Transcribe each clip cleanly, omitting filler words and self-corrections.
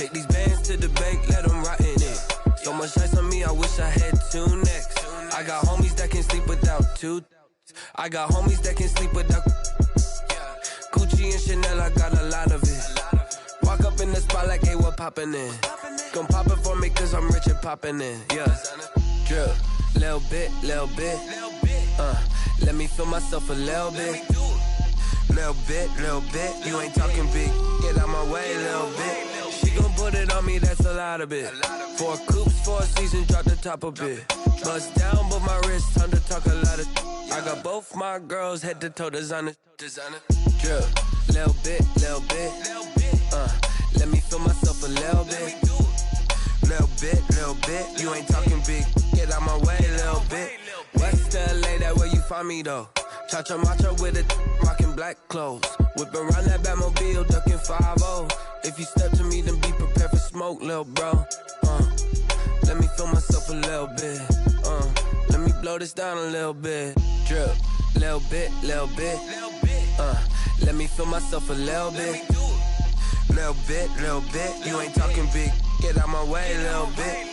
Take these bands to the bank, let them rot in it. So much ice on me, I wish I had two necks. I got homies that can sleep without two. I got homies that can sleep without Gucci and Chanel, I got a lot of it. Walk up in the spot like, hey, what poppin' in? Gon' pop it for me cause I'm rich and poppin' in, yeah. Drip, little bit, let me feel myself a little bit. Little bit, you ain't talking big. Get out my way, little bit. She gon' put it on me, that's a lot of it. 4 coops, 4 seasons, drop the top a bit. Bust down, but my wrist, time to talk a lot of. I got both my girls, head to toe designer. Drip, little bit, let me feel myself a little bit. Little bit, you ain't talking big. Get out my way, little bit. West LA, that where you find me though. Cha-cha matcha with it, rockin' black clothes. Whip around that Batmobile, duckin' 5-0. If you step to me, then be prepared for smoke, lil' bro. Let me feel myself a little bit. Let me blow this down a little bit. Drip, little bit. Let me feel myself a little bit. Little bit, you ain't talking big. Get out my way, little bit.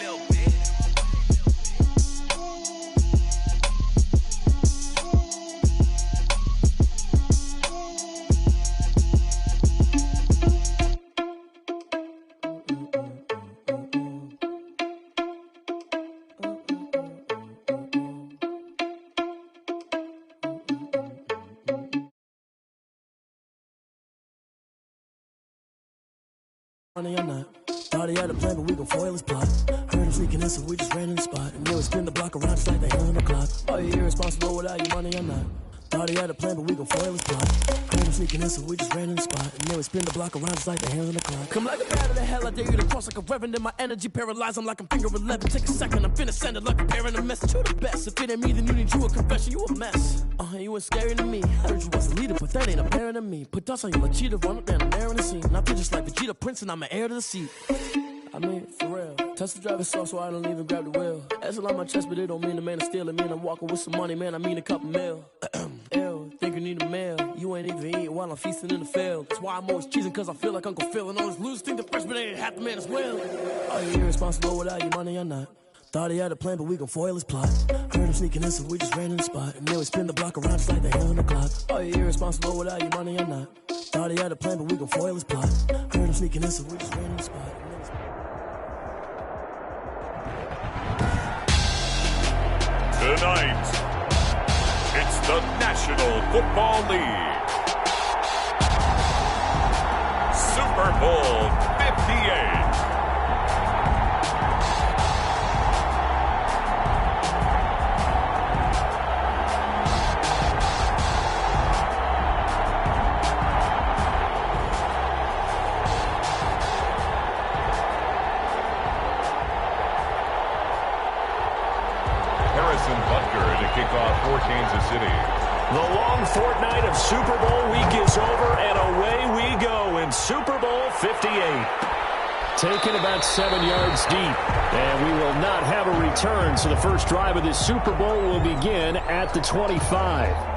Money or not. Thought he had a plan, but we gon' foil his plot. Heard him sneaking in, so we just ran in the spot. And then we spin the block around just like the hand on the clock. Are you irresponsible without your money or not? Thought he had a plan, but we gon' foil his plot. Heard him sneaking in, so we just ran in the spot. And then we spin the block around just like the hands on the clock. Come like a bat of the hell, I dare you to cross like a reverend. In my energy paralyzed, I'm like I'm finger 11. Take a second, I'm finna send it like a parent a message. You the best, if it ain't me, then you need you a confession. You a mess, you ain't scary to me. Heard you was a leader, but that ain't apparent to me. Put dust on you like cheetah, run up down the air in the scene. And I feel just like Vegeta Prince, and I'm an heir to the seat. I mean, for real. Touch the driver's soft, so I don't even grab the wheel. That's on my chest, but it don't mean the man is stealing. Man, I'm walking with some money, man, I mean a couple mil. Ew, think you need a meal. You ain't even eating while I'm feasting in the field. That's why I'm always cheesing, cause I feel like Uncle Phil. And all this losers think the freshman ain't half the man as well. Are you irresponsible without your money or not? Thought he had a plan, but we gon' foil his plot. Heard him sneaking in, so we just ran in the spot. And then we spin the block around just like the hand on the clock. Are you irresponsible without your money or not? Thought he had a plan, but we gon' foil his plot. Heard him sneaking in, so we just ran in the spot. Tonight, it's the National Football League. Super Bowl 58. Kickoff for Kansas City. The long fortnight of Super Bowl week is over, and away we go in Super Bowl 58. Taken about 7 yards deep, and we will not have a return, so the first drive of this Super Bowl will begin at the 25.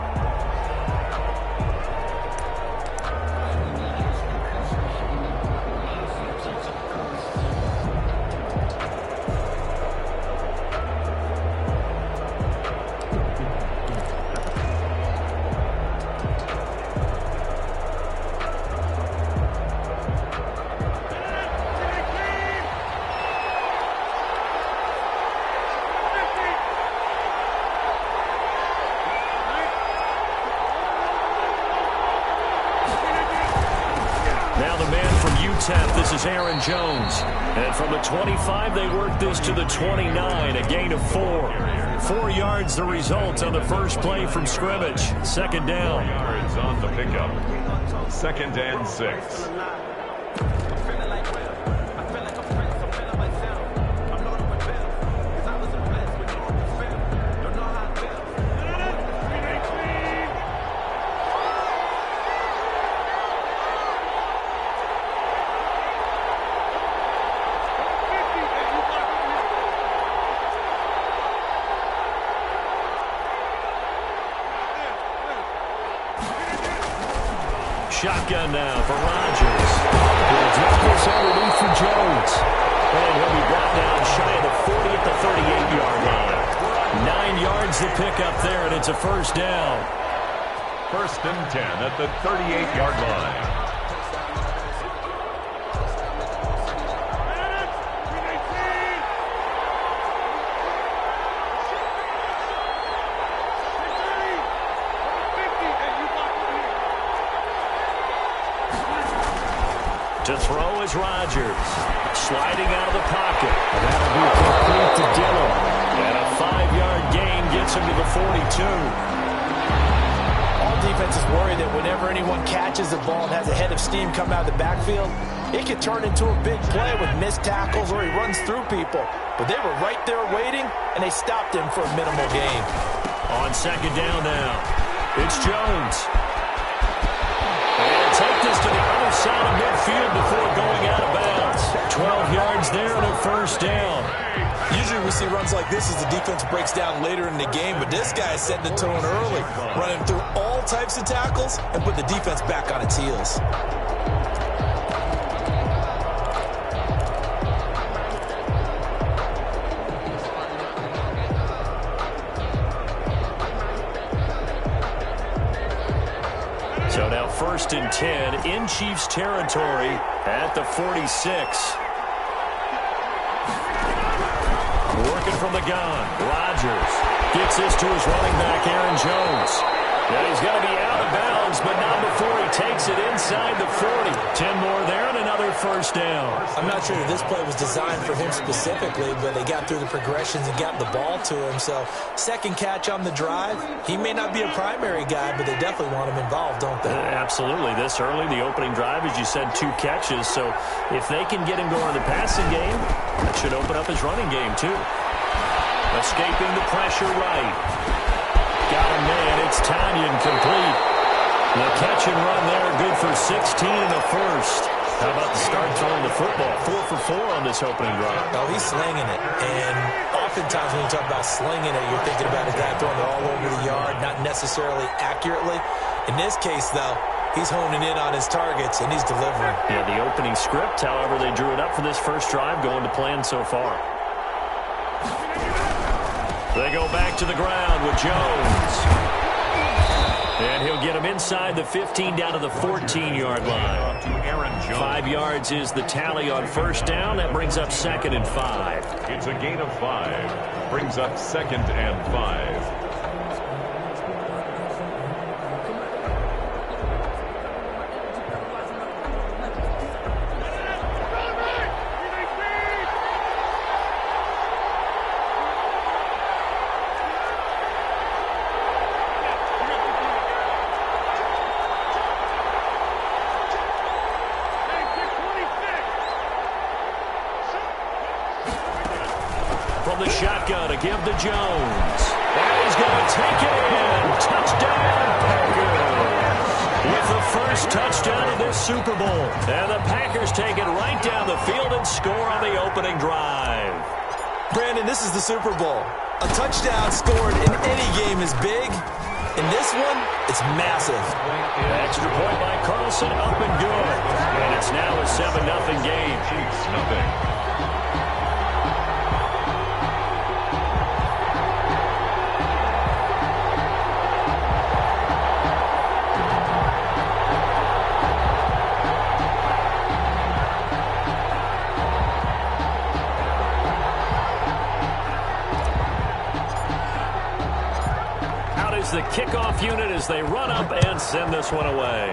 This is Aaron Jones. And from the 25, they work this to the 29, a gain of 4. 4 yards the result on the first play from scrimmage. Second down. 4 yards on the pickup. 2nd and 6. Shotgun now for Rodgers. He'll drop this underneath for Jones. the pickup there, and it's a first down. 1st and 10 at the 38-yard line. To throw is Rodgers. Sliding out of the pocket. And that'll be complete to Dillon. And a 5-yard gain gets him to the 42. All defenses worry that whenever anyone catches the ball and has a head of steam come out of the backfield, it could turn into a big play with missed tackles or he runs through people. But they were right there waiting, and they stopped him for a minimal gain. On 2nd down now, it's Jones. And take this to the other side of midfield before going out of bounds. 12 yards there and a first down. Usually we see runs like this as the defense breaks down later in the game, but this guy is setting the tone early, running through all types of tackles and put the defense back on its heels. So now 1st and 10 in Chiefs territory at the 46. Working from the gun. Rodgers gets this to his running back, Aaron Jones. Now he's going to be out of bounds, but not before he takes it inside the 40. 10 more there and another first down. I'm not sure that this play was designed for him specifically, but they got through the progressions and got the ball to him. So 2nd catch on the drive. He may not be a primary guy, but they definitely want him involved, don't they? Absolutely. This early, the opening drive, as you said, 2 catches. So if they can get him going in the passing game, that should open up his running game too. Escaping the pressure right. Got him man. It's Tanyan complete. The catch and run there, good for 16 in the first. How about the start throwing the football? 4 for 4 on this opening drive. Oh, he's slinging it. And oftentimes when you talk about slinging it, you're thinking about a guy throwing it all over the yard, not necessarily accurately. In this case, though, he's honing in on his targets, and he's delivering. Yeah, the opening script, however, they drew it up for this first drive, going to plan so far. They go back to the ground with Jones. And he'll get him inside the 15 down to the 14-yard line. 5 yards is the tally on first down. That brings up 2nd and 5. It's a gain of 5. Brings up 2nd and 5. The shotgun to give to Jones. And he's going to take it in. Touchdown, Packers. With the first touchdown of this Super Bowl. And the Packers take it right down the field and score on the opening drive. Brandon, this is the Super Bowl. A touchdown scored in any game is big. In this one, it's massive. Extra point by Carlson, up and good. And it's now a 7-0 game. Chiefs nothing. The kickoff unit as they run up and send this one away.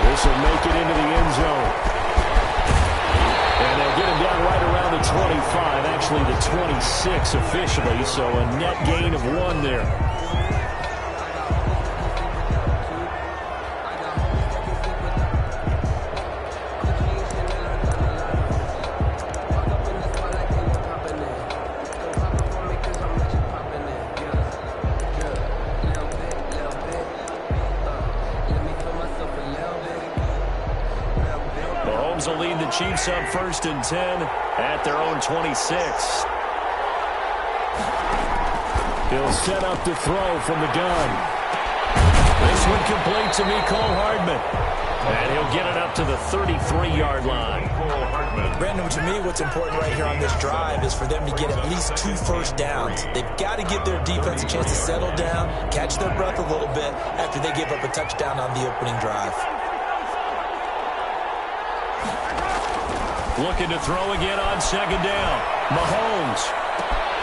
This will make it into the end zone. And they'll get him down right around the 25, actually the 26 officially, so a net gain of 1 there. Will lead the Chiefs up 1st and 10 at their own 26. He'll set up to throw from the gun. This one complete to Mecole Hardman. And he'll get it up to the 33-yard line. Brandon, to me, what's important right here on this drive is for them to get at least 2 first downs. They've got to give their defense a chance to settle down, catch their breath a little bit after they give up a touchdown on the opening drive. Looking to throw again on second down. Mahomes.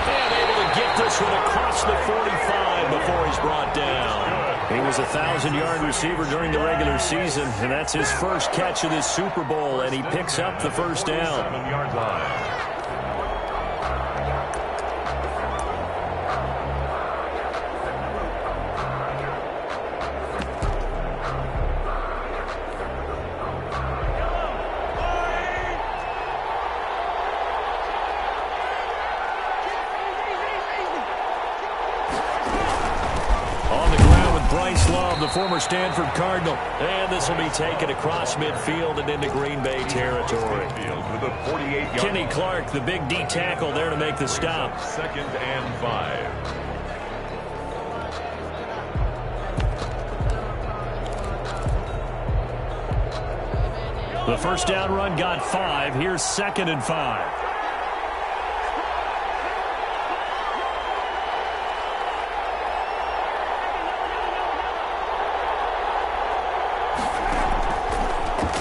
And able to get this one across the 45 before he's brought down. He was a 1,000-yard receiver during the regular season, and that's his first catch of this Super Bowl, and he picks up the first down. 7-yard line. The former Stanford Cardinal. And this will be taken across midfield and into Green Bay territory. Kenny Clark, the big D tackle, there to make the stop. 2nd and 5. The first down run got 5. Here's 2nd and 5.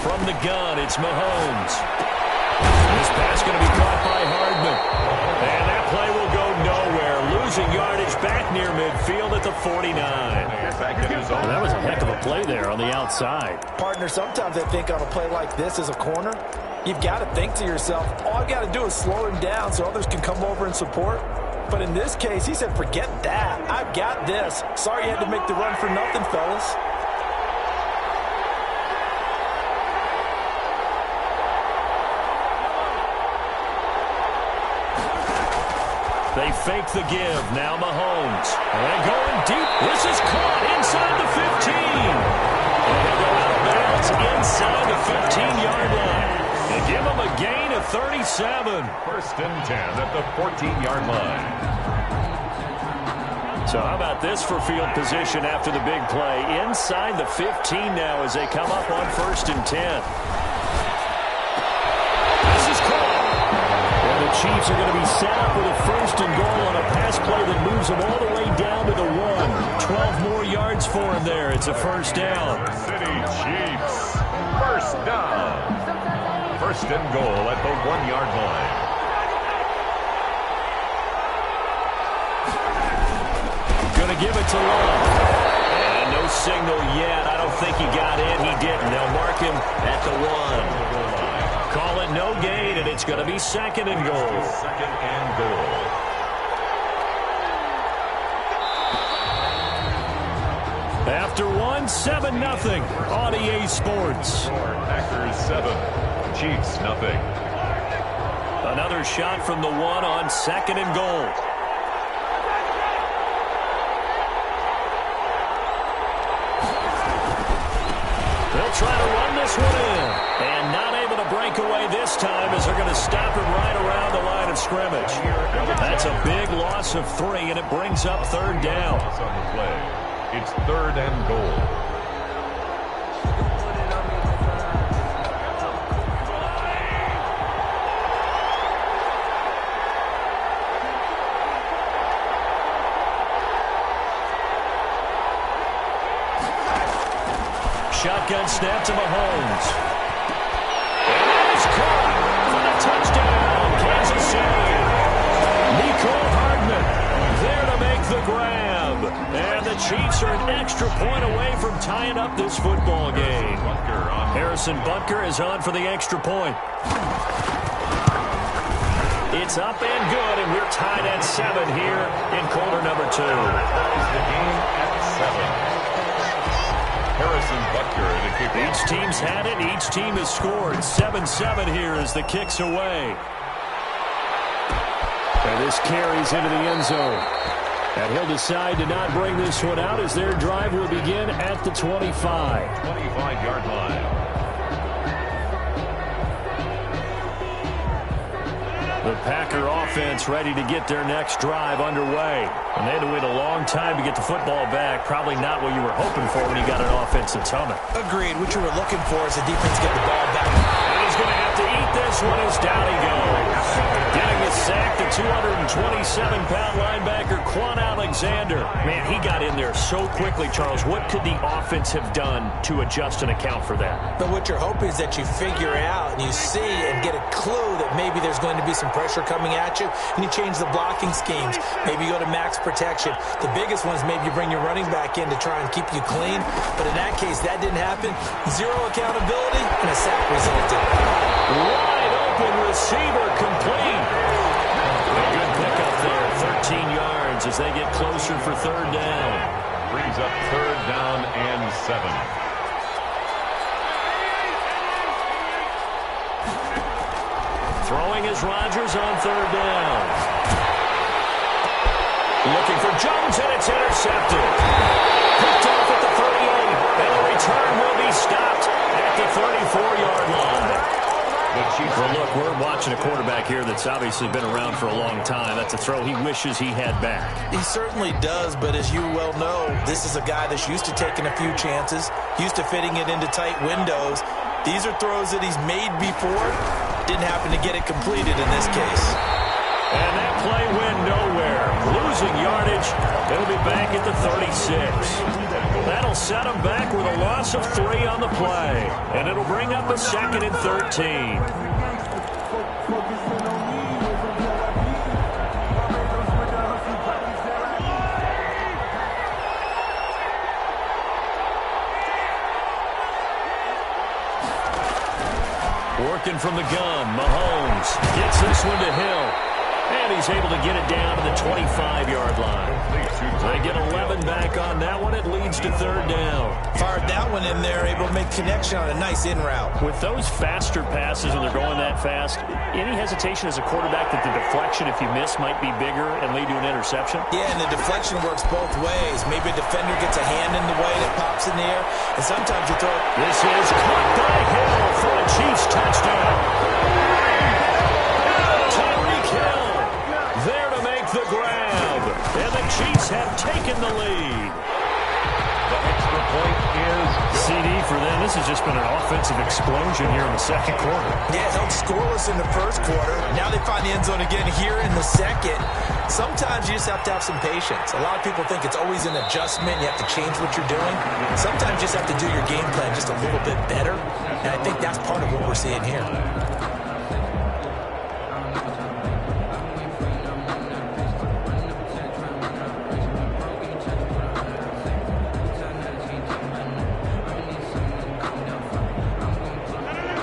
From the gun, it's Mahomes. This pass going to be caught by Hardman. And that play will go nowhere. Losing yardage back near midfield at the 49. Well, that was a heck of a play there on the outside. Partner, sometimes I think on a play like this as a corner, you've got to think to yourself, all I've got to do is slow him down so others can come over and support. But in this case, he said, forget that. I've got this. Sorry you had to make the run for nothing, fellas. They fake the give. Now Mahomes. And going deep. This is caught inside the 15. And he'll go out of bounds inside the 15-yard line. They give him a gain of 37. 1st and 10 at the 14-yard line. So how about this for field position after the big play? Inside the 15 now as they come up on 1st and 10. This is caught. And the Chiefs are going to be set up with a 1st and goal on a pass play that moves them all the way down to the 1. 12 more yards for him there. It's a first down. City Chiefs. First down. 1st and goal at the 1-yard line. Going to give it to Love. And no signal yet. I don't think he got in. He didn't. They'll mark him at the 1. Call it no gain, and it's going to be 2nd and goal. 2nd and goal. After 1, 7-0 on EA Sports. Packers 7, Chiefs 0. Another shot from the 1 on 2nd and goal. They'll try to run this one in. And not able to break away this time as they're going to stop him right around the line of scrimmage. That's a big loss of 3, and it brings up 3rd down. On the play. It's 3rd and goal. Shotgun snap to Mahomes. And it's caught for the touchdown, Kansas City. Nicole Hardman there to make the grab. And the Chiefs are an extra point away from tying up this football game. Harrison Butker is on for the extra point. It's up and good, and we're tied at 7 here in quarter number 2. The game at 7. Harrison Butker in a kick. Each team's had it. Each team has scored. 7-7 here as the kick's away. And this carries into the end zone. And he'll decide to not bring this one out as their drive will begin at the 25. 25-yard line. The Packer offense ready to get their next drive underway. And they had to wait a long time to get the football back. Probably not what you were hoping for when you got an offense that's humming. Agreed. What you were looking for is the defense get the ball back. And he's going to have to eat this one as down he goes. Getting the sack, the 227-pound linebacker, Quan Alexander. Man, he got in there so quickly, Charles. What could the offense have done to adjust and account for that? But what you're hoping is that you figure out and you see and get a clue that maybe there's going to be some pressure coming at you, and you change the blocking schemes. Maybe you go to max protection. The biggest one is maybe you bring your running back in to try and keep you clean. But in that case, that didn't happen. Zero accountability, and a sack resulted. Wide open receiver complete. A good pickup there, 13 yards as they get closer for third down. Brings up third down and 7. Throwing is Rodgers on third down. Looking for Jones, and it's intercepted. Picked off at the 38, and the return will be stopped at the 34-yard line. Well, look, we're watching a quarterback here that's obviously been around for a long time. That's a throw he wishes he had back. He certainly does, but as you well know, this is a guy that's used to taking a few chances, used to fitting it into tight windows. These are throws that he's made before. Didn't happen to get it completed in this case. And that play went nowhere. Losing yardage. It'll be back at the 36. That'll set him back with a loss of 3 on the play. And it'll bring up a 2nd and 13. Working from the gun, Mahomes gets this one to Hill. And he's able to get it down to the 25-yard line. They get 11 back on that one. It leads to third down. Fired that one in there, able to make connection on a nice in route. With those faster passes when they're going that fast, any hesitation as a quarterback that the deflection, if you miss, might be bigger and lead to an interception? Yeah, and the deflection works both ways. Maybe a defender gets a hand in the way that pops in the air, and sometimes you throw it. This is caught by Hill for a Chiefs touchdown. Tyreek Hill there to make the grab, and the Chiefs have taken the lead. The extra point is CD for them. This has just been an offensive explosion here in the second quarter. Yeah, held scoreless in the first quarter. Now they find the end zone again here in the second. Sometimes you just have to have some patience. A lot of people think it's always an adjustment. You have to change what you're doing. Sometimes you just have to do your game plan just a little bit better, and I think that's part of what we're seeing here.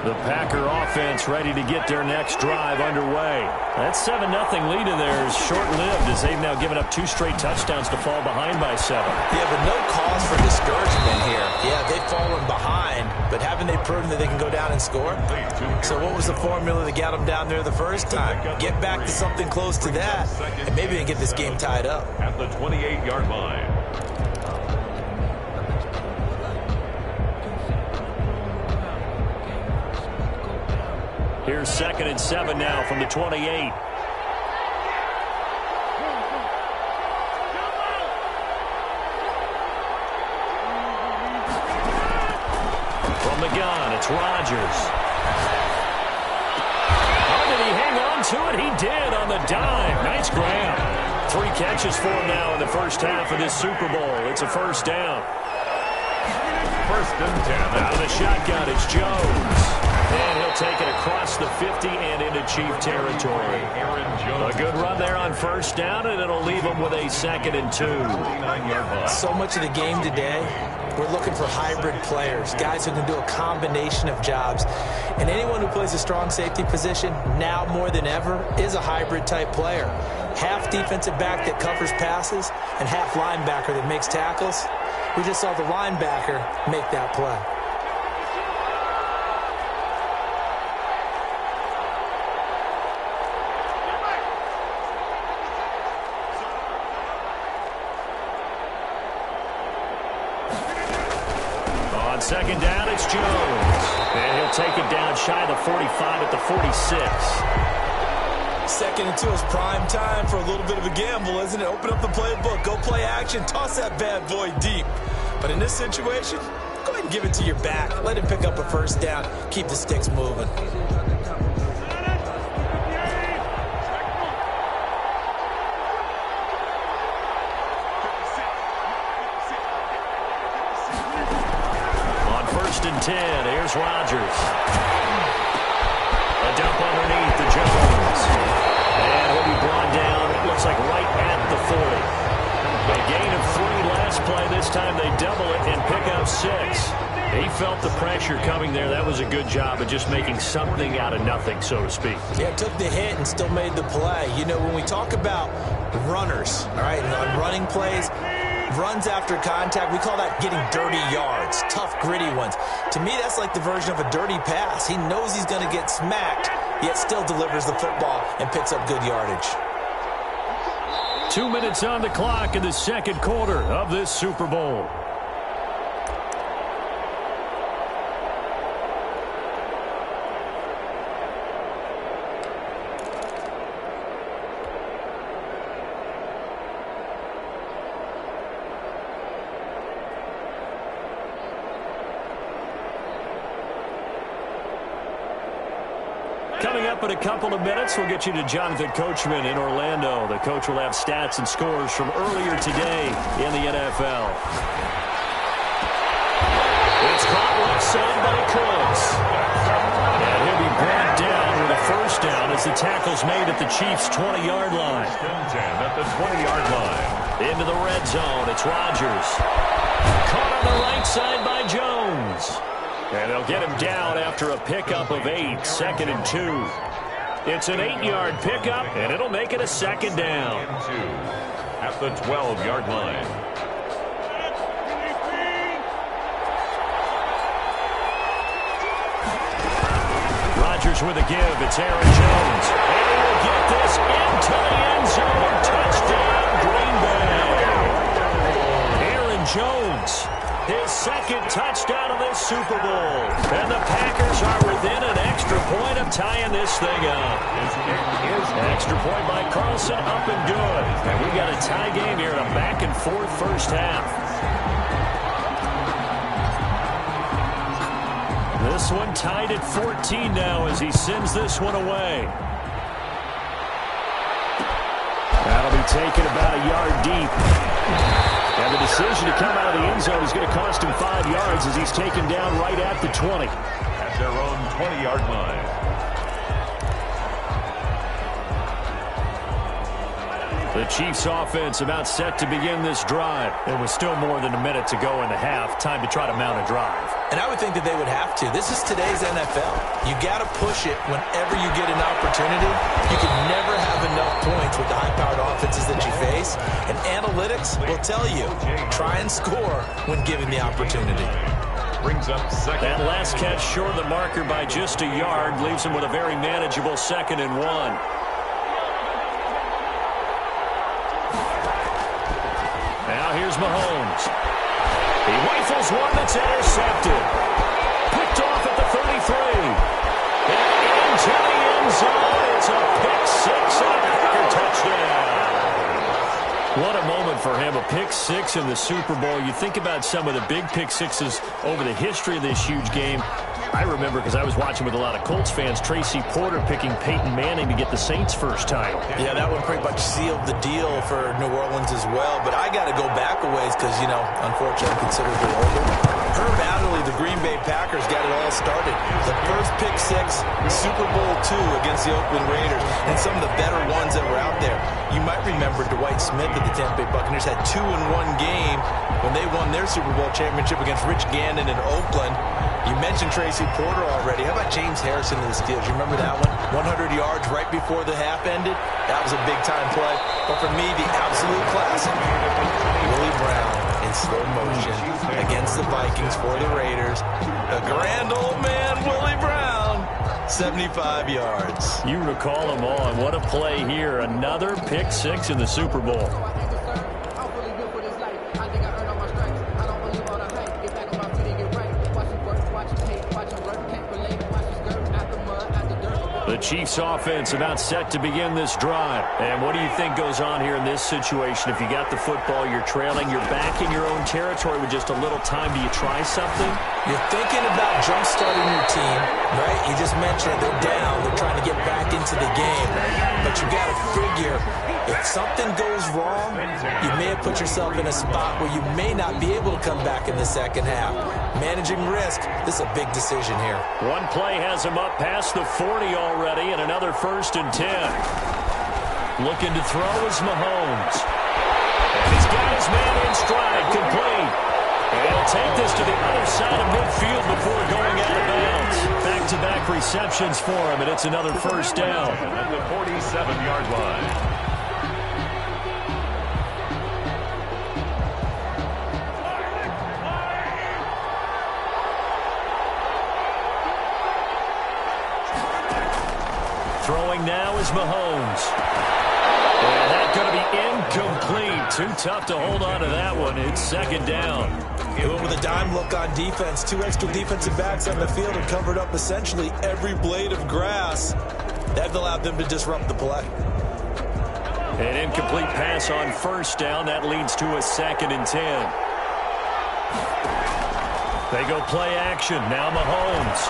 The Packer offense ready to get their next drive underway. That 7-0 lead of theirs short-lived as they've now given up 2 straight touchdowns to fall behind by 7. Yeah, but no cause for discouragement here. Yeah, they've fallen behind, but haven't they proven that they can go down and score? So what was the formula that got them down there the first time? Get back to something close to that, and maybe they can get this game tied up. at the 28-yard line. Here's 2nd and 7 now from the 28. From the gun, it's Rodgers. How did he hang on to it? He did on the dime. Nice grab. 3 catches for him now in the first half of this Super Bowl. It's a first down. First and 10. Out of the shotgun, it's Jones. And he'll take it across the 50 and into Chief territory. A good run there on first down, and it'll leave him with a 2nd and 2. 49-yard line. So much of the game today, we're looking for hybrid players, guys who can do a combination of jobs. And anyone who plays a strong safety position, now more than ever, is a hybrid-type player. Half defensive back that covers passes and half linebacker that makes tackles. We just saw the linebacker make that play. On 2nd down, it's Jones. And he'll take it down shy of the 45 at the 46. Second and 2 is prime time for a little bit of a gamble, isn't it? Open up the playbook, go play action, toss that bad boy deep. But in this situation, go ahead and give it to your back. Let him pick up a first down. Keep the sticks moving. On 1st and 10, here's Rodgers. A dump underneath to Jones. And he'll be brought down, it looks like right at the 40. A gain of 3 last play. This time they double it and pick up 6. He felt the pressure coming there. That was a good job of just making something out of nothing, so to speak. Yeah, took the hit and still made the play. You know, when we talk about runners, all right, and on running plays, runs after contact, we call that getting dirty yards, tough, gritty ones. To me, that's like the version of a dirty pass. He knows he's going to get smacked, yet still delivers the football and picks up good yardage. 2 minutes on the clock in the second quarter of this Super Bowl. Coming up in a couple of minutes, we'll get you to Jonathan Coachman in Orlando. The coach will have stats and scores from earlier today in the NFL. It's caught left side by Cooks. And he'll be brought down with a first down as the tackle's made at the Chiefs' 20-yard line. At the 20-yard line. Into the red zone, it's Rodgers. Caught on the right side by Jones. And they'll get him down after a pickup of 8, 2nd and 2. It's an 8-yard pickup, and it'll make it a second down. At the 12-yard line. Rodgers with a give. It's Aaron Jones. And he will get this into the end zone. Touchdown, Green Bay. Aaron Jones. His second touchdown of this Super Bowl. And the Packers are within an extra point of tying this thing up. Extra point by Carlson, up and good. And we got a tie game here in a back-and-forth first half. This one tied at 14 now as he sends this one away. That'll be taken about a yard deep. And the decision to come out of the end zone is going to cost him 5 yards as he's taken down right at the 20. At their own 20-yard line. The Chiefs offense about set to begin this drive. There was still more than a minute to go in the half. Time to try to mount a drive. And I would think that they would have to. This is today's NFL. You got to push it whenever you get an opportunity. You can never have enough points with the high-powered offenses that you face. And analytics will tell you, try and score when given the opportunity. Brings up second. That last catch short of the marker by just a yard leaves him with a very manageable 2nd and 1. Now here's Mahomes. He rifles one that's intercepted. Picked off at the 33. And into the end zone. It's a pick 6 and a Packer touchdown. What a moment for him. A pick 6 in the Super Bowl. You think about some of the big pick 6s over the history of this huge game. I remember, because I was watching with a lot of Colts fans, Tracy Porter picking Peyton Manning to get the Saints' first title. Yeah, that one pretty much sealed the deal for New Orleans as well. But I got to go back a ways because, you know, unfortunately, I'm considerably older. Herb Adderley, the Green Bay Packers, got it all started. The first pick 6, Super Bowl II against the Oakland Raiders, and some of the better ones that were out there. You might remember Dwight Smith of the Tampa Bay Buccaneers had 2 in one game when they won their Super Bowl championship against Rich Gannon in Oakland. You mentioned Tracy Porter already. How about James Harrison of the Steelers? You remember that one? 100 yards right before the half ended. That was a big-time play. But for me, the absolute classic, Willie Brown in slow motion against the Vikings for the Raiders. The grand old man, Willie Brown, 75 yards. You recall them all, and what a play here. Another pick 6 in the Super Bowl. The Chiefs offense about set to begin this drive. And what do you think goes on here in this situation? If you got the football, you're trailing, you're back in your own territory with just a little time. Do you try something? You're thinking about jump-starting your team, right? You just mentioned they're down. They're trying to get back into the game. But you got to figure, if something goes wrong, you may have put yourself in a spot where you may not be able to come back in the second half. Managing risk, this is a big decision here. One play has him up past the 40 already, and another 1st and 10. Looking to throw is Mahomes. And he's got his man in stride, complete. And he'll take this to the other side of midfield before going out of bounds. Back-to-back receptions for him, and it's another 1st down. At the 47-yard line. Throwing now is Mahomes. And that's going to be incomplete. Too tough to hold on to that one. It's 2nd down. He went with a dime look on defense. 2 extra defensive backs on the field and covered up essentially every blade of grass. That allowed them to disrupt the play. An incomplete pass on 1st down. That leads to a 2nd and 10. They go play action. Now Mahomes.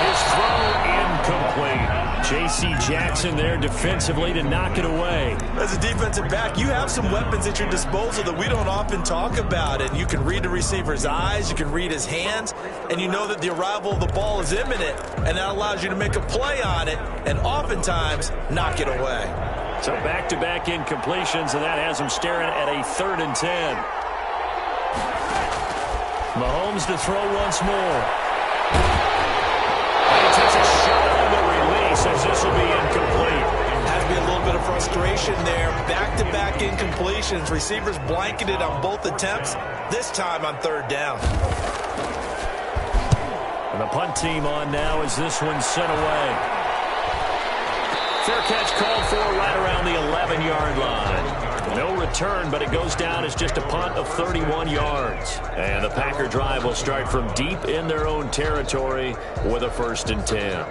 His throw incomplete. J.C. Jackson there defensively to knock it away. As a defensive back, you have some weapons at your disposal that we don't often talk about. And you can read the receiver's eyes, you can read his hands, and you know that the arrival of the ball is imminent. And that allows you to make a play on it and oftentimes knock it away. So back-to-back incompletions, and that has him staring at a 3rd and 10. Mahomes to throw once more. He takes a shot on the release as this will be incomplete. Has to be a little bit of frustration there. Back-to-back incompletions. Receivers blanketed on both attempts, this time on 3rd down. And the punt team on now as this one's sent away. Fair catch called for right around the 11-yard line. No return, but it goes down as just a punt of 31 yards. And the Packer drive will start from deep in their own territory with a 1st and 10.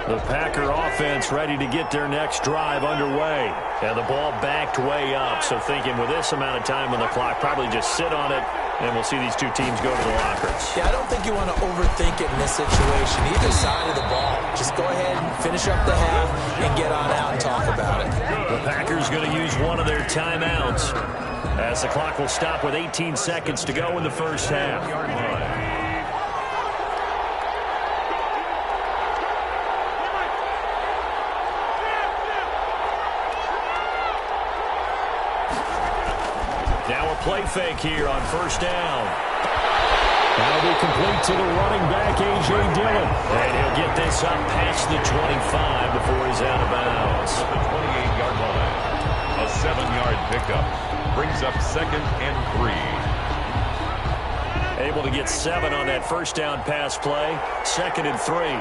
The Packer offense ready to get their next drive underway. And the ball backed way up, so thinking with this amount of time on the clock, probably just sit on it, and we'll see these two teams go to the lockers. Yeah, I don't think you want to overthink it in this situation, either side of the ball. Just go ahead and finish up the half and get on out and talk about it. The Packers going to use one of their timeouts as the clock will stop with 18 seconds to go in the 1st half. Now a play fake here on 1st down. That'll be complete to the running back, A.J. Dillon. And he'll get this up past the 25 before he's out of bounds. At the 28-yard line. A 7-yard pickup brings up 2nd and 3. Able to get 7 on that 1st down pass play. 2nd and 3.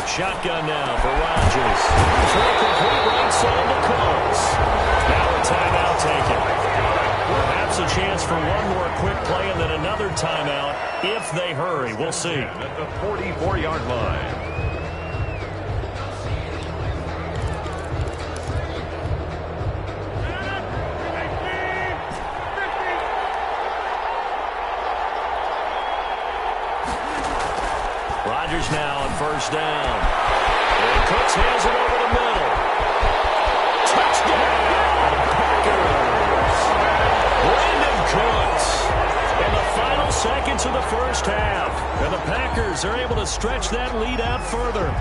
Shotgun now for Rodgers. For a complete right side to Coates. Now a timeout taken. Perhaps a chance for one more quick play and then another timeout if they hurry. We'll see. At the 44-yard line. Rodgers now on 1st down. And Cooks has it over the middle. Touchdown, Packers. Brandon Cooks in the final seconds of the 1st half. And the Packers are able to stretch that lead out further.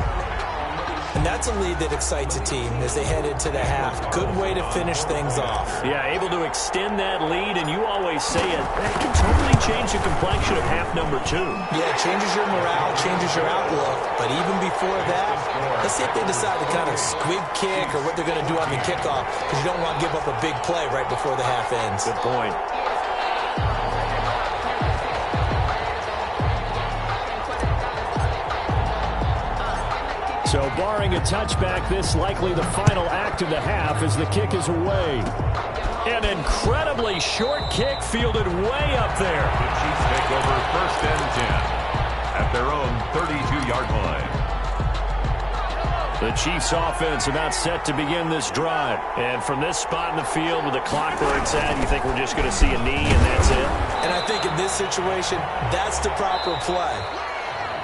And that's a lead that excites a team as they head into the half. Good way to finish things off. Yeah, able to extend that lead, and you always say it, that can totally change the complexion of half number 2. Yeah, it changes your morale, changes your outlook. But even before that, let's see if they decide to kind of squib kick or what they're going to do on the kickoff, because you don't want to give up a big play right before the half ends. Good point. So barring a touchback, this likely the final act of the half as the kick is away. An incredibly short kick fielded way up there. The Chiefs take over 1st and 10 at their own 32-yard line. The Chiefs offense about set to begin this drive. And from this spot in the field with the clock where it's at, you think we're just going to see a knee and that's it? And I think in this situation, that's the proper play.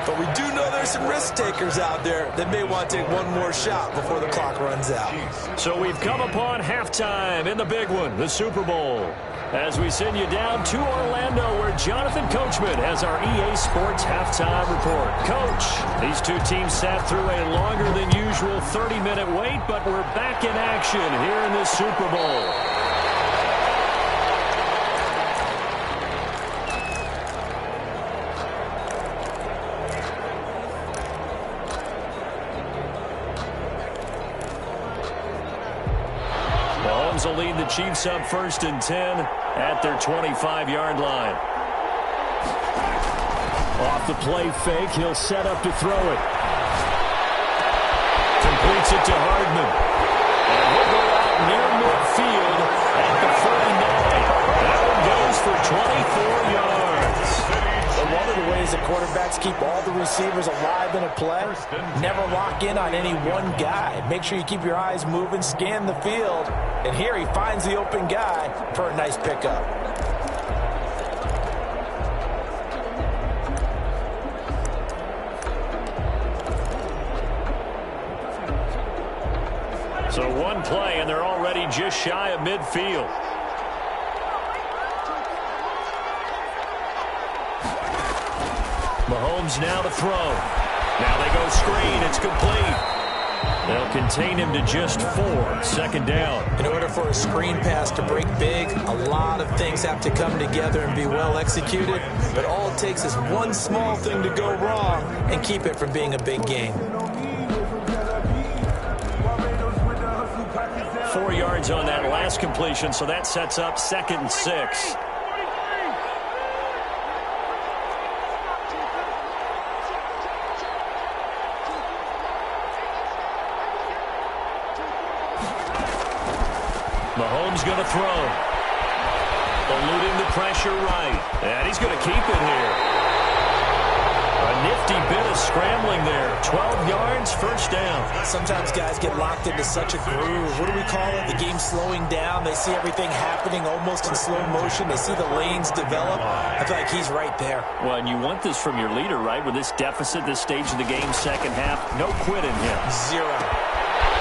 But we do know there's some risk takers out there that may want to take one more shot before the clock runs out. So we've come upon halftime in the big one, the Super Bowl. As we send you down to Orlando, where Jonathan Coachman has our EA Sports halftime report. Coach, these two teams sat through a longer than usual 30-minute wait, but we're back in action here in the Super Bowl. Mahomes will lead the Chiefs up 1st and 10 at their 25-yard line. Off the play fake, he'll set up to throw it. Completes it to Hardman. And he'll go out near midfield at the 49. That one goes for 24 yards. And one of the ways that quarterbacks keep all the receivers alive in a play, never lock in on any one guy. Make sure you keep your eyes moving, scan the field. And here he finds the open guy for a nice pickup. So one play, and they're already just shy of midfield. Mahomes now to throw. Now they go screen. It's complete. They'll contain him to just 4. 2nd down. In order for a screen pass to break big, a lot of things have to come together and be well executed. But all it takes is one small thing to go wrong and keep it from being a big game. 4 yards on that last completion, so that sets up 2nd and 6. Mahomes going to throw. Eluding the pressure right. And he's going to keep it here. A nifty bit of scrambling there. 12 yards, 1st down. Sometimes guys get locked into such a groove. What do we call it? The game slowing down. They see everything happening almost in slow motion. They see the lanes develop. I feel like he's right there. Well, and you want this from your leader, right? With this deficit, this stage of the game, 2nd half, no quit in him. 0.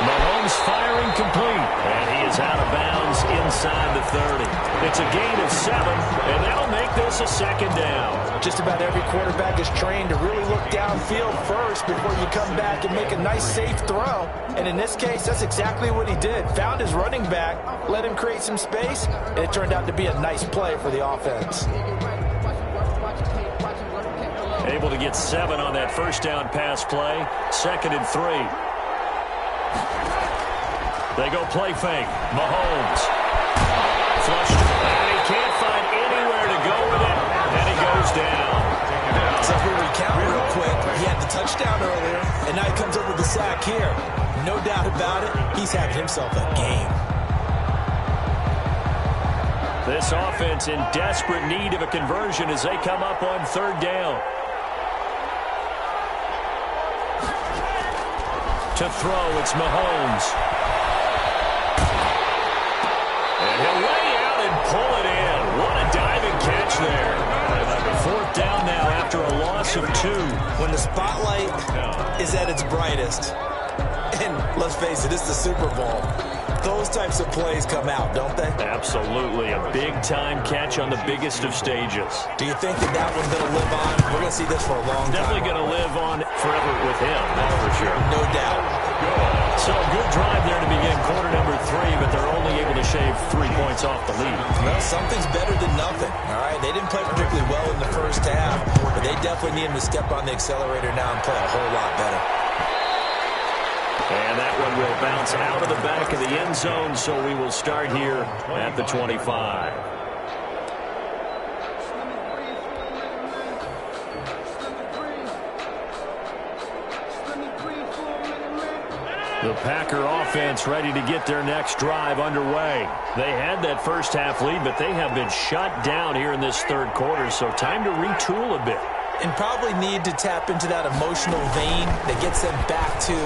Mahomes firing complete, and he is out of bounds inside the 30. It's a gain of 7, and that'll make this a 2nd down. Just about every quarterback is trained to really look downfield first before you come back and make a nice, safe throw. And in this case, that's exactly what he did. Found his running back, let him create some space, and it turned out to be a nice play for the offense. Able to get 7 on that 1st down pass play. 2nd and 3. They go play fake. Mahomes. Flushed. And he can't find anywhere to go with it. And he goes down. So if we recount real quick, he had the touchdown earlier, and now he comes up with the sack here. No doubt about it, he's having himself a game. This offense in desperate need of a conversion as they come up on 3rd down. To throw, it's Mahomes. And he'll lay out and pull it in. What a diving catch there. 4th down now after a loss of 2. When the spotlight is at its brightest, and let's face it, it's the Super Bowl, those types of plays come out, don't they? Absolutely. A big-time catch on the biggest of stages. Do you think that one's going to live on? We're going to see this for a long time. Definitely going to live on forever with him, that's for sure. No doubt. So a good drive there to begin quarter number 3, but they're only able to shave 3 points off the lead. Well, something's better than nothing, all right? They didn't play particularly well in the 1st half, but they definitely need him to step on the accelerator now and play a whole lot better. And that one will bounce out of the back of the end zone, so we will start here at the 25. The Packer offense ready to get their next drive underway. They had that first half lead, but they have been shut down here in this third quarter, so time to retool a bit. And probably need to tap into that emotional vein that gets them back to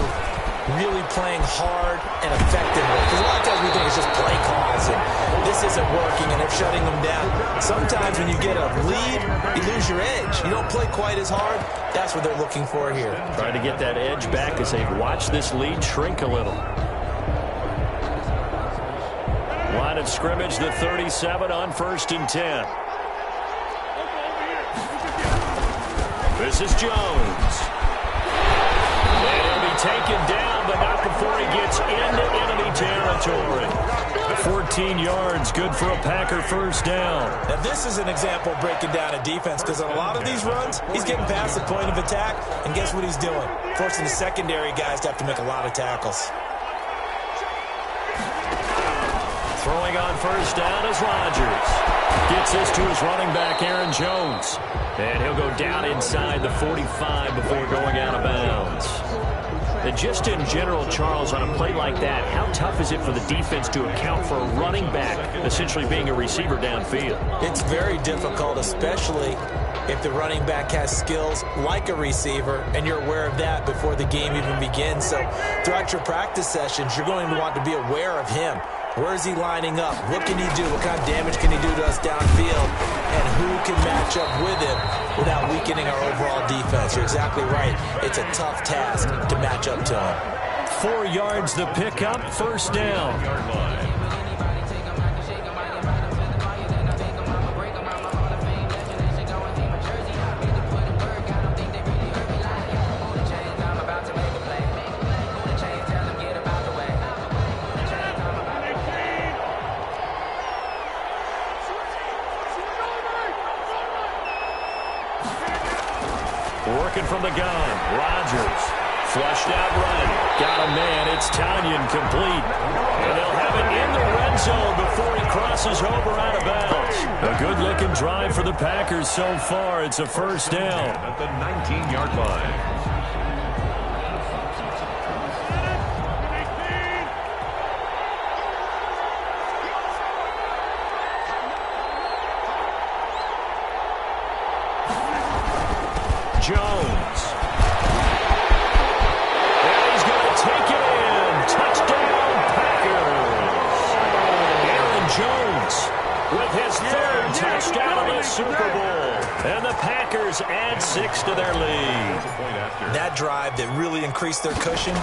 really playing hard and effectively. Because a lot of times we think it's just play calls and this isn't working and they're shutting them down. Sometimes when you get a lead, you lose your edge. You don't play quite as hard. That's what they're looking for here. Trying to get that edge back as they've watched this lead shrink a little. Line of scrimmage, the 37 on 1st and 10. This is Jones. And he'll be taken down, but not before he gets into enemy territory. 14 yards, good for a Packer first down. Now this is an example of breaking down a defense, because on a lot of these runs, he's getting past the point of attack, and guess what he's doing? Forcing the secondary guys to have to make a lot of tackles. Throwing on first down is Rodgers. Gets this to his running back, Aaron Jones. And he'll go down inside the 45 before going out of bounds. And just in general, Charles, on a play like that, how tough is it for the defense to account for a running back essentially being a receiver downfield? It's very difficult, especially if the running back has skills like a receiver, and you're aware of that before the game even begins. So throughout your practice sessions, you're going to want to be aware of him. Where is he lining up? What can he do? What kind of damage can he do to us downfield? And who can match up with him without weakening our overall defense? You're exactly right. It's a tough task to match up to him. 4 yards the pickup, first down. Working from the gun, Rodgers, flushed out right, got a man, it's Tanyan complete, and they'll have it in the red zone before he crosses over out of bounds. A good-looking drive for the Packers so far. It's a first down. At the 19-yard line. Jones. And he's going to take it in. Touchdown, Packers. Aaron Jones with his third touchdown of the Super Bowl. And the Packers add 6 to their lead. That drive that really increased their cushion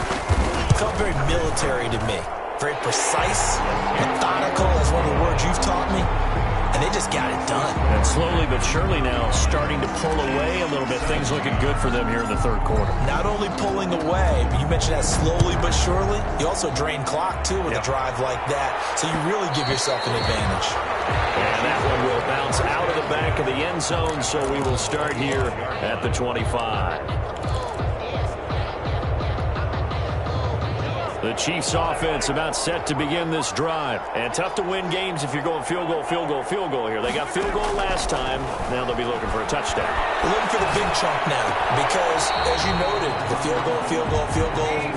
felt very military to me. Very precise, methodical, that's one of the words you've taught me. And they just got it done. And slowly but surely now starting to pull away a little bit. Things looking good for them here in the third quarter. Not only pulling away, but you mentioned that slowly but surely. You also drain clock, too, with a drive like that. So you really give yourself an advantage. And that one will bounce out of the back of the end zone, so we will start here at the 25. The Chiefs offense about set to begin this drive. And tough to win games if you're going field goal, field goal, field goal here. They got field goal last time. Now they'll be looking for a touchdown. We're looking for the big chunk now because, as you noted, the field goal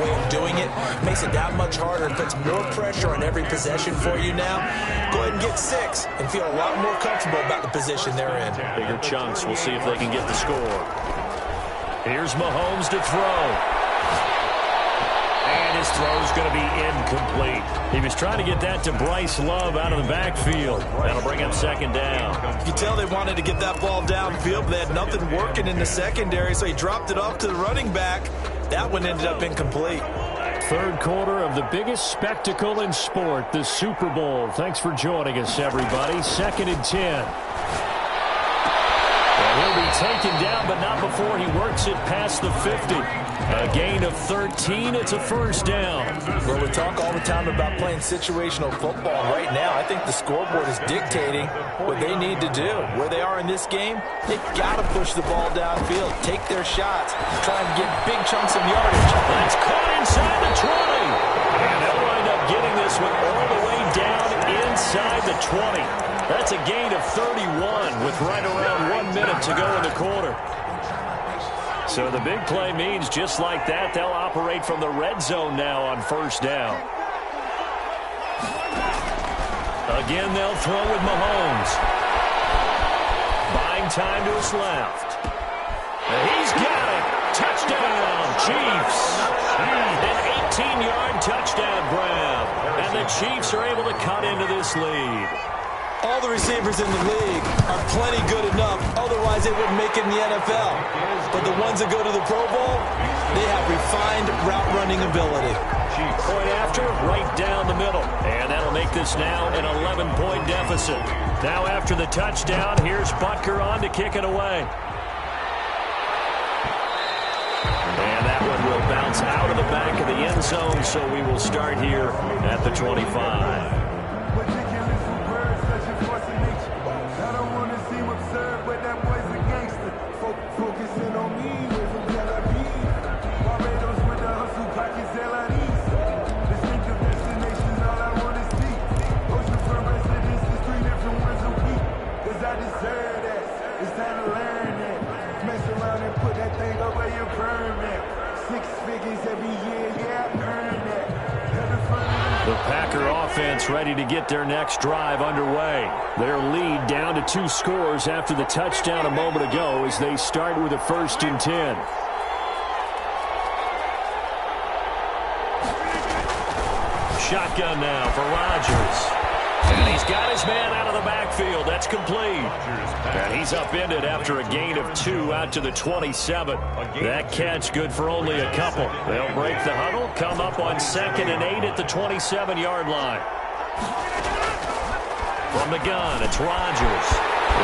way of doing it makes it that much harder and puts more pressure on every possession for you now. Go ahead and get 6 and feel a lot more comfortable about the position they're in. Bigger chunks. We'll see if they can get the score. Here's Mahomes to throw. And his throw's going to be incomplete. He was trying to get that to Bryce Love out of the backfield. That'll bring up second down. You can tell they wanted to get that ball downfield, but they had nothing working in the secondary, so he dropped it off to the running back. That one ended up incomplete. Third quarter of the biggest spectacle in sport, the Super Bowl. Thanks for joining us, everybody. 2nd and 10. And he'll be taken down, but not before he works it past the 50. A gain of 13. It's a first down. Well, we talk all the time about playing situational football. Right now, I think the scoreboard is dictating what they need to do. Where they are in this game, they've got to push the ball downfield, take their shots, try and get big chunks of yardage. That's caught inside the 20. And they'll wind up getting this one all the way down inside the 20. That's a gain of 31 with right around 1 minute to go in the quarter. So the big play means just like that, they'll operate from the red zone now on first down. Again, they'll throw with Mahomes. Buying time to his left. He's got it. Touchdown, Chiefs. An 18-yard touchdown grab. And the Chiefs are able to cut into this lead. All the receivers in the league are plenty good enough. Otherwise, they wouldn't make it in the NFL. But the ones that go to the Pro Bowl, they have refined route-running ability. Point after, right down the middle. And that'll make this now an 11-point deficit. Now after the touchdown, here's Butker on to kick it away. And that one will bounce out of the back of the end zone, so we will start here at the 25. The Packer offense ready to get their next drive underway. Their lead down to 2 scores after the touchdown a moment ago as they start with a 1st and 10. Shotgun now for Rodgers. And he's got his man out of the backfield. That's complete. And he's upended after a gain of 2 out to the 27. That catch good for only a couple. They'll break the huddle, come up on 2nd and 8 at the 27-yard line. From the gun, it's Rodgers.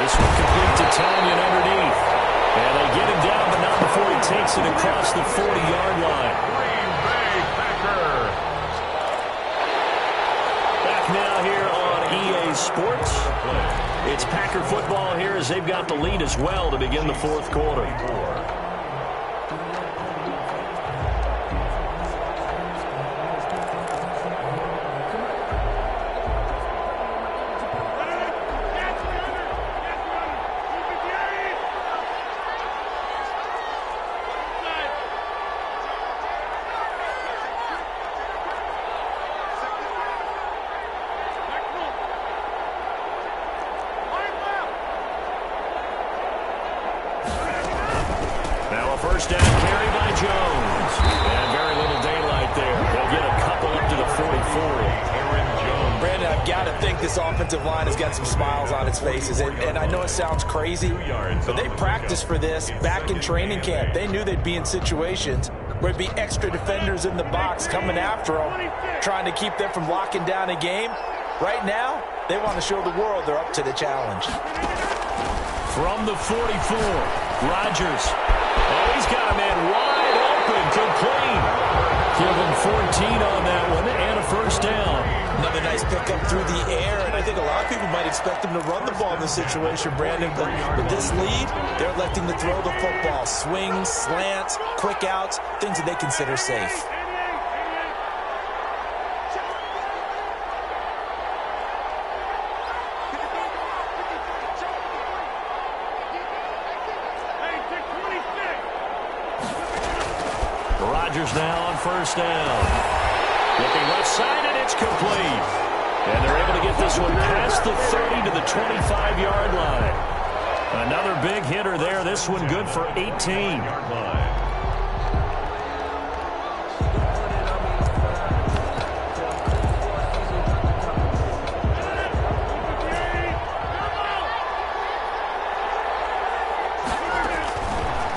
This one complete to Tanyan underneath. And they get him down, but not before he takes it across the 40-yard line. Green Bay Packer. Back now here on EA Sports. It's Packer football here as they've got the lead as well to begin the 4th quarter. First down carry by Jones. And very little daylight there. They'll get a couple up to the 44. Brandon, I've got to think this offensive line has got some smiles on its faces. And I know it sounds crazy, but they practiced for this back in training camp. They knew they'd be in situations where there'd be extra defenders in the box coming after them, trying to keep them from locking down a game. Right now, they want to show the world they're up to the challenge. From the 44, Rodgers. Oh, he's got a man wide open, complete. Give him 14 on that one and a first down. Another nice pickup through the air, and I think a lot of people might expect him to run the ball in this situation, Brandon. But with this lead, they're electing to throw the football. Swings, slants, quick outs, things that they consider safe. Rodgers now on first down. Looking left side, and it's complete. And they're able to get this one past the 30 to the 25-yard line. Another big hitter there. This one good for 18.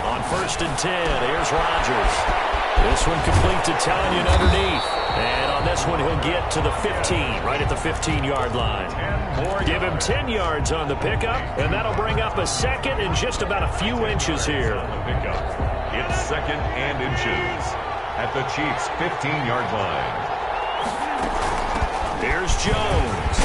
On 1st and 10, here's Rodgers. This one complete to Tanyan underneath. And on this one, he'll get to the 15, right at the 15-yard line. Give him 10 yards on the pickup, and that'll bring up a second and just about a few inches here. It's 2nd and inches at the Chiefs' 15-yard line. Here's Jones.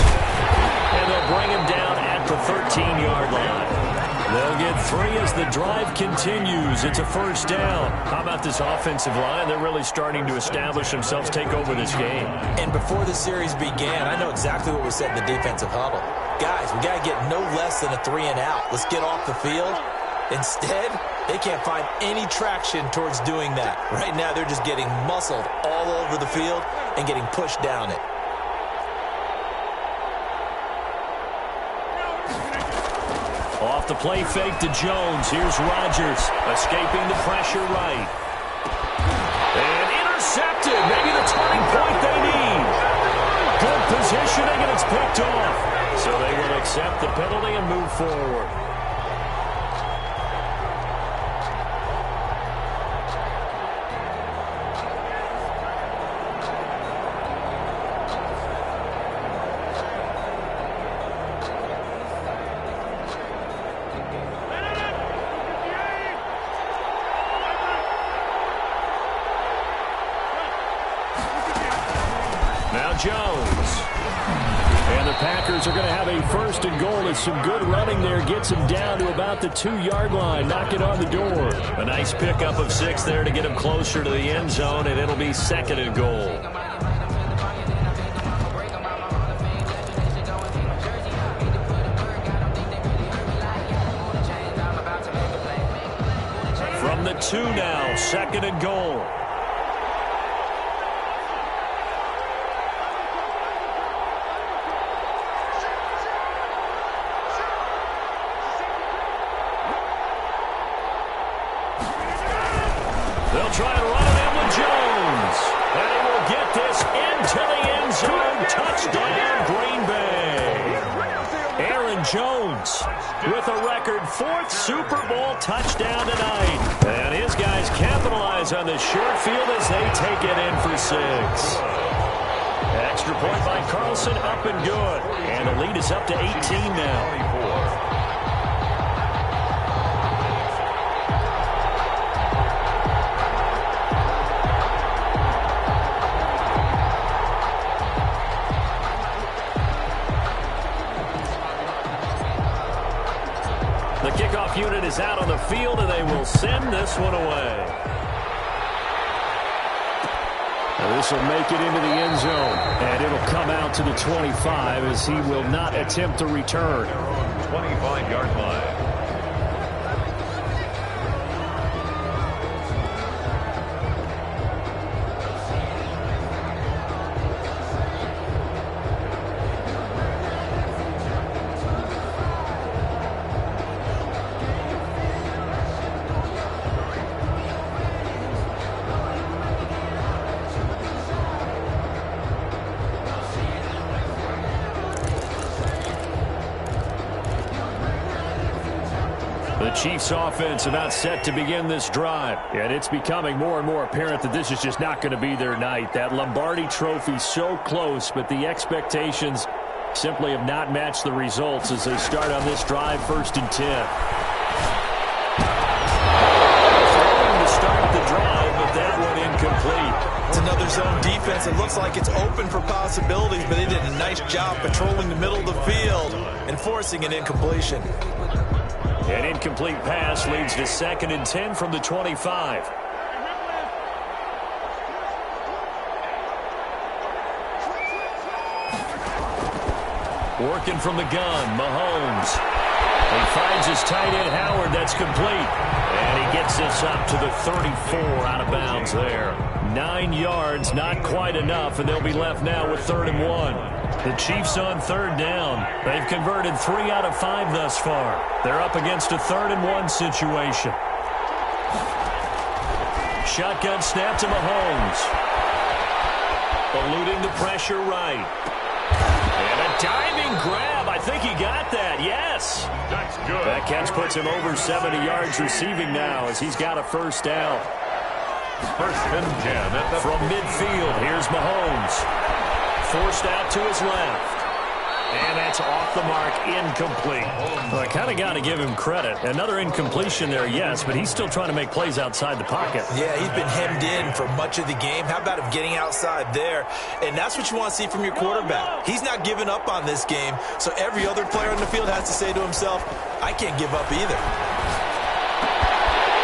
And they'll bring him down at the 13-yard line. They'll get 3 as the drive continues. It's a first down. How about this offensive line? They're really starting to establish themselves, take over this game. And before the series began, I know exactly what was said in the defensive huddle. Guys, we got to get no less than a 3 and out. Let's get off the field. Instead, they can't find any traction towards doing that. Right now, they're just getting muscled all over the field and getting pushed down it. Off the play fake to Jones. Here's Rodgers escaping the pressure right. And intercepted. Maybe the turning point they need. Good positioning, and it's picked off. So they will accept the penalty and move forward. Jones. And the Packers are going to have a first and goal. As some good running there gets him down to about the 2-yard line. Knock it on the door. A nice pickup of 6 there to get him closer to the end zone, and it'll be second and goal. From the 2 now, second and goal. They'll try and run it in with Jones. And he will get this into the end zone. Touchdown, Green Bay. Aaron Jones with a record 4th Super Bowl touchdown tonight. And his guys capitalize on the short field as they take it in for 6. Extra point by Carlson, up and good. And the lead is up to 18 now. The kickoff unit is out on the field, and they will send this one away. Now this will make it into the end zone, and it'll come out to the 25 as he will not attempt to return. 25-yard line. The Chiefs offense about set to begin this drive. And it's becoming more and more apparent that this is just not going to be their night. That Lombardi trophy so close, but the expectations simply have not matched the results as they start on this drive, 1st and 10. Throwing to start the drive, but that one incomplete. It's another zone defense. It looks like it's open for possibilities, but they did a nice job patrolling the middle of the field and forcing an incompletion. An incomplete pass leads to 2nd and 10 from the 25. Working from the gun, Mahomes. He finds his tight end, Howard. That's complete. And he gets this up to the 34 out of bounds there. 9 yards, not quite enough, and they'll be left now with 3rd and 1. The Chiefs on 3rd down. They've converted 3 out of 5 thus far. They're up against a 3rd and 1 situation. Shotgun snap to Mahomes. Eluding the pressure right. And a diving grab. I think he got that. Yes. That's good. That catch puts him over 70 yards receiving now as he's got a 1st down. 1st and 10 at the from midfield. Here's Mahomes. Forced out to his left. And that's off the mark, incomplete. Well, I kind of got to give him credit. Another incompletion there, yes, but he's still trying to make plays outside the pocket. Yeah, he's been hemmed in for much of the game. How about him getting outside there? And that's what you want to see from your quarterback. He's not giving up on this game, so every other player on the field has to say to himself, I can't give up either.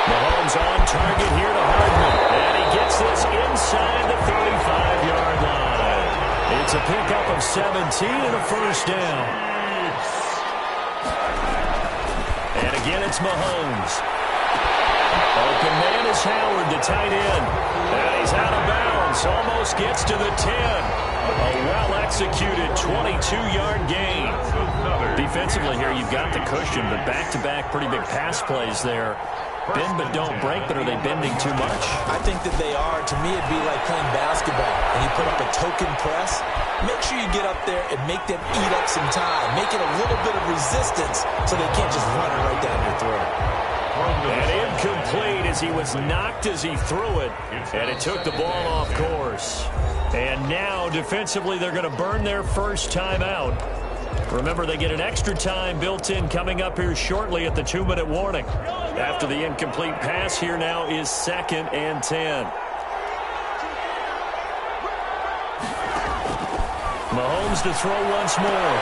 Mahomes on target here to Hardman. And he gets this inside the 35-yard line. It's a pickup of 17 and a 1st down. And again, it's Mahomes. Open man is Howard, the tight end. And he's out of bounds. Almost gets to the 10. A well-executed 22-yard gain. Defensively here, you've got the cushion, but back-to-back pretty big pass plays there. Bend but don't break, but are they bending too much? I think that they are. To me, it'd be like playing basketball, and you put up a token press. Make sure you get up there and make them eat up some time. Make it a little bit of resistance so they can't just run it right down your throat. And incomplete as he was knocked as he threw it, and it took the ball off course. And now, defensively, they're going to burn their first timeout. Remember, they get an extra time built in coming up here shortly at the 2-minute warning. After the incomplete pass, here now is 2nd and 10. Mahomes to throw once more.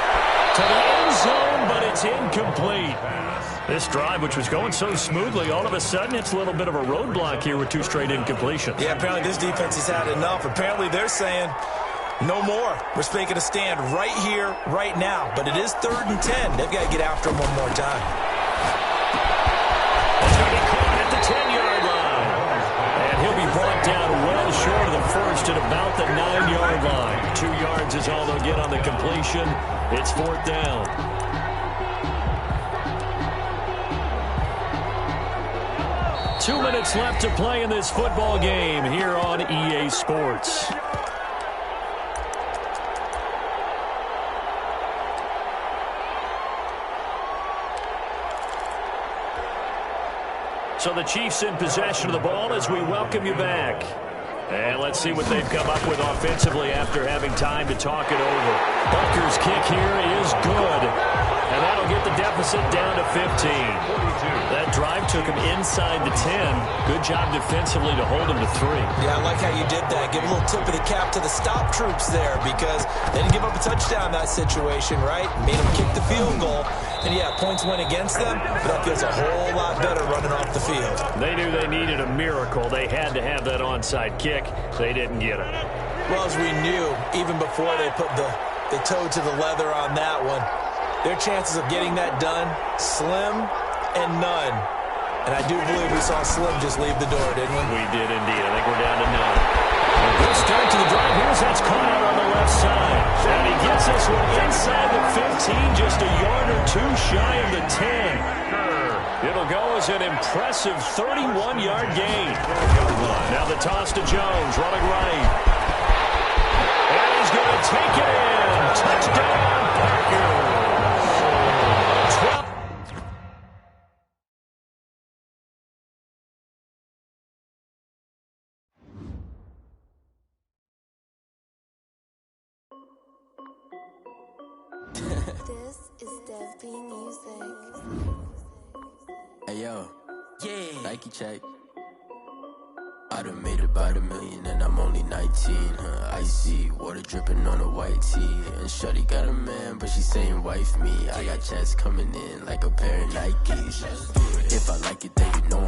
To the end zone, but it's incomplete. This drive, which was going so smoothly, all of a sudden it's a little bit of a roadblock here with 2 straight incompletions. Yeah, apparently this defense has had enough. Apparently they're saying, no more. We're making a stand right here, right now. But it is 3rd and 10. They've got to get after him one more time. It's going to be caught at the 10-yard line. And he'll be brought down well short of the first at about the 9-yard line. 2 yards is all they'll get on the completion. It's 4th down. Two minutes left to play in this football game here on EA Sports. So the Chiefs in possession of the ball as we welcome you back. And let's see what they've come up with offensively after having time to talk it over. Butker's kick here is good. And that'll get the deficit down to 15. That drive took him inside the 10. Good job defensively to hold him to 3. Yeah, I like how you did that. Give a little tip of the cap to the stop troops there because they didn't give up a touchdown in that situation, right? Made them kick the field goal. And, yeah, points went against them, but that feels a whole lot better running off the field. They knew they needed a miracle. They had to have that onside kick. They didn't get it. Well, as we knew, even before they put the toe to the leather on that one, their chances of getting that done, slim and none. And I do believe we saw Slim just leave the door, didn't we? We did indeed. I think we're down to none. A good start to the drive. Here's that's caught out on the left side. And he gets this one inside the 15, just a yard or 2 shy of the 10. It'll go as an impressive 31-yard gain. Now the toss to Jones, running right. And he's going to take it in. Touchdown, Packers. This is Dev B Music. Hey yo, yeah, Nike check. I done made about $1 million and I'm only 19, icy, water dripping on a white tee. And shorty got a man, but she saying wife me. I got checks coming in like a pair of Nikes. If I like it, then you know